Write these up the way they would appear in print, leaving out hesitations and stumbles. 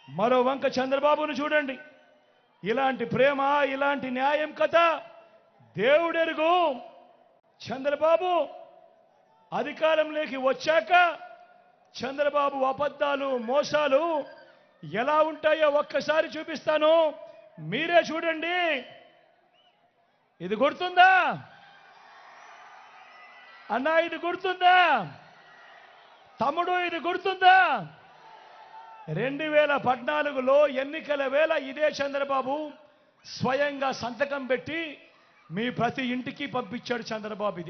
మరో వంక చంద్రబాబును చూడండి. ఇలాంటి ప్రేమ, ఇలాంటి న్యాయం కథ దేవుడెరుగు. చంద్రబాబు అధికారంలోకి వచ్చాక చంద్రబాబు అబద్ధాలు, మోసాలు ఎలా ఉంటాయో ఒక్కసారి చూపిస్తాను, మీరే చూడండి. ఇది గుర్తుందా అన్నా? ఇది గుర్తుందా తమ్ముడు? ఇది గుర్తుందా? 2014లో ఎన్నికల వేళ ఇదే చంద్రబాబు స్వయంగా సంతకం పెట్టి మీ ప్రతి ఇంటికి పంపించాడు చంద్రబాబు.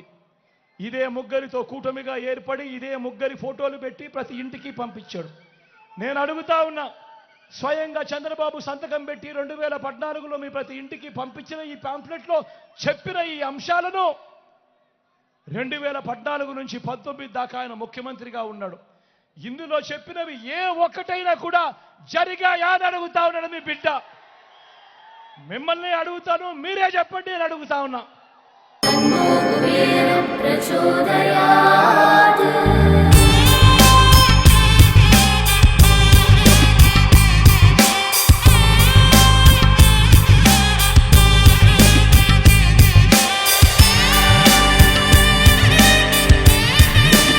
ఇదే ముగ్గురితో కూటమిగా ఏర్పడి ఇదే ముగ్గురి ఫోటోలు పెట్టి ప్రతి ఇంటికి పంపించాడు. నేను అడుగుతా ఉన్నా, స్వయంగా చంద్రబాబు సంతకం పెట్టి 2014లో మీ ప్రతి ఇంటికి పంపించిన ఈ పాంఫ్లెట్లో చెప్పిన ఈ అంశాలను 2014 నుంచి 19 దాకా ఆయన ముఖ్యమంత్రిగా ఉన్నాడు. ఇందులో చెప్పినవి ఏ ఒక్కటైనా కూడా జరిగాయా అని అడుగుతా ఉన్నాడు మీ బిడ్డ. మిమ్మల్ని అడుగుతాను, మీరే చెప్పండి అని అడుగుతా ఉన్నా.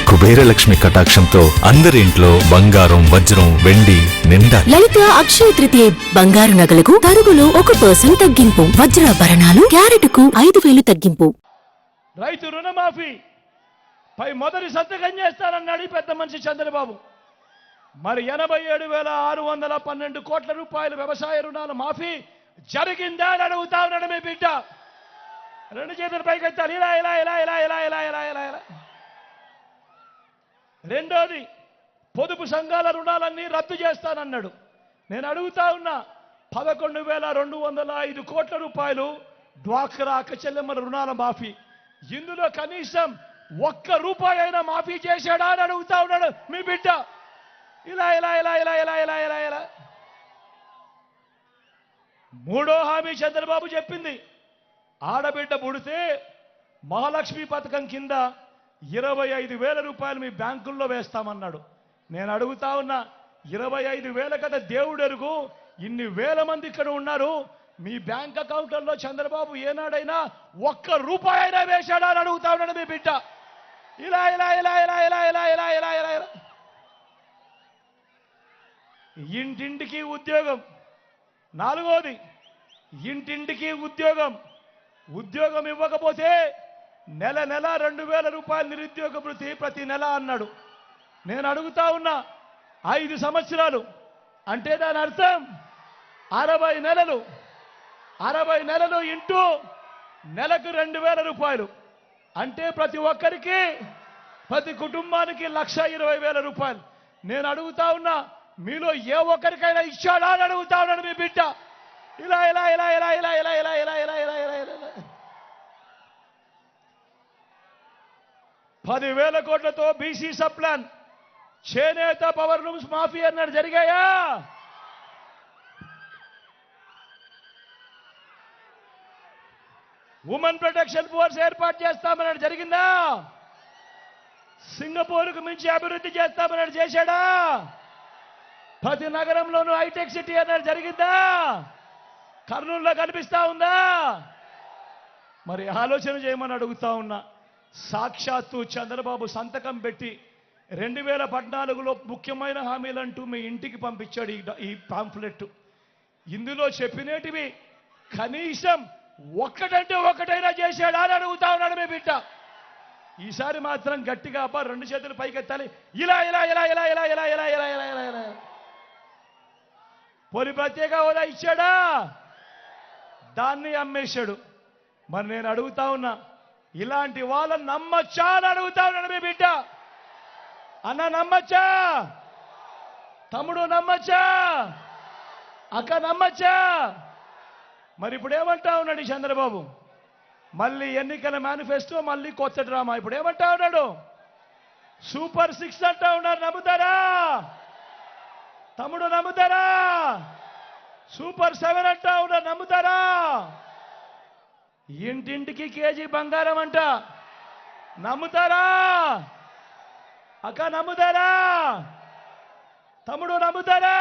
కుబేరలక్ష్మి కటాక్షంతో అందరి ఇంట్లో బంగారం, వజ్రం, వెండి నిండా. లలిత అక్షయ తృతీయ బంగారు నగలకు తరుగులో 1% తగ్గింపు. వజ్రాభరణాలు క్యారెట్కు 5,000 తగ్గింపు. రైతు రుణమాఫీ పై మొదటి సంతకం చేస్తానన్నాడు పెద్ద మనిషి చంద్రబాబు. మరి 87,612 కోట్ల రూపాయల వ్యవసాయ రుణాల మాఫీ జరిగిందా అని అడుగుతా ఉన్నాడు మీ బిడ్డ. రెండు చేతులు పైకెత్తాలి. ఇలా ఇలా ఇలా ఇలా ఇలా ఇలా ఇలా ఇలా ఇలా. రెండోది, పొదుపు సంఘాల రుణాలన్నీ రద్దు చేస్తానన్నాడు. నేను అడుగుతా ఉన్నా, 11,205 కోట్ల రూపాయలు డ్వాక్రా అక్కచెల్లెమ్మల రుణాల మాఫీ. ఇందులో కనీసం 1 రూపాయి అయినా మాఫీ చేశాడా అని అడుగుతా ఉన్నాడు మీ బిడ్డ. ఇలా ఇలా ఇలా ఇలా ఇలా ఇలా ఇలా ఇలా. మూడో హామీ చంద్రబాబు చెప్పింది, ఆడబిడ్డ పుడితే మహాలక్ష్మి పథకం కింద 25,000 రూపాయలు మీ బ్యాంకుల్లో వేస్తామన్నాడు. నేను అడుగుతా ఉన్నా, 25,000 కదా దేవుడెరుగు, ఇన్ని వేల మంది ఇక్కడ ఉన్నారు, మీ బ్యాంక్ అకౌంట్లలో చంద్రబాబు ఏనాడైనా 1 రూపాయి అయినా వేశాడా అని అడుగుతా ఉన్నాడు మీ బిడ్డ. ఇలా ఇలా ఇలా ఇలా ఇలా ఇలా ఇలా ఇలా ఇలా ఇలా. ఇంటింటికి ఉద్యోగం. నాలుగోది, ఇంటింటికి ఉద్యోగం. ఉద్యోగం ఇవ్వకపోతే నెల 2,000 రూపాయలు నిరుద్యోగ భృతి ప్రతి నెల అన్నాడు. నేను అడుగుతా ఉన్నా, 5 సంవత్సరాలు అంటే దాని అర్థం 60 నెలలు. 60 నెలలు ఇంటూ నెలకు 2,000 రూపాయలు అంటే ప్రతి ఒక్కరికి, ప్రతి కుటుంబానికి 1,20,000 రూపాయలు. నేను అడుగుతా ఉన్నా, మీలో ఏ ఒక్కరికైనా ఇచ్చాడా అని అడుగుతా ఉన్నాడు మీ బిడ్డ. ఇలా ఇలా ఇలా ఇలా ఇలా ఇలా ఇలా ఇలా ఇలా ఇలా ఇలా ఇలా. 10,000 కోట్లతో బీసీ సబ్ ప్లాన్, చేనేత పవర్ లూమ్స్ మాఫీ అన్నాడు. జరిగాయా? ఉమెన్ ప్రొటెక్షన్ ఫోర్స్ ఏర్పాటు చేస్తామన్నాడు. జరిగిందా? సింగపూర్కు మించి అభివృద్ధి చేస్తామన్నాడు. చేశాడా? ప్రతి నగరంలోనూ హైటెక్ సిటీ అన్నాడు. జరిగిందా? కర్నూలులో కనిపిస్తా ఉందా? మరి ఆలోచన చేయమని అడుగుతా ఉన్నా. సాక్షాత్తు చంద్రబాబు సంతకం పెట్టి 2014లో ముఖ్యమైన హామీలంటూ మీ ఇంటికి పంపించాడు ఈ పాంఫ్లెట్. ఇందులో చెప్పినటివి కనీసం ఒక్కటంటే ఒక్కటైనా చేశాడా అని అడుగుతా ఉన్నాడు మీ బిడ్డ. ఈసారి మాత్రం గట్టిగా అబ్బా 2 చేతులు పైకెత్తాలి. ఇలా ఇలా ఇలా ఇలా ఇలా ఇలా ఇలా ఇలా ఇలా ఇలా ఇలా. పోనీ ప్రత్యేక హోదా ఇచ్చాడా? దాన్ని అమ్మేశాడు. మరి నేను అడుగుతా ఉన్నా, ఇలాంటి వాళ్ళని నమ్మచ్చా అని అడుగుతా ఉన్నాడు మీ బిడ్డ. అన్న నమ్మచ్చా? తమ్ముడు నమ్మచ్చా? అక్క నమ్మచ్చా? మరి ఇప్పుడు ఏమంటా ఉన్నాడు చంద్రబాబు? మళ్ళీ ఎన్నికల మేనిఫెస్టో, మళ్ళీ కొత్త డ్రామా. ఇప్పుడు ఏమంటా ఉన్నాడు? సూపర్ 6 అంటా ఉన్నారు. నమ్ముతారా తమ్ముడు? నమ్ముతారా? సూపర్ 7 అంటా ఉన్నారు. నమ్ముతారా? ఇంటింటికి కేజీ బంగారం అంట. నమ్ముతారా? అక్క నమ్ముతారా? తమ్ముడు నమ్ముతారా?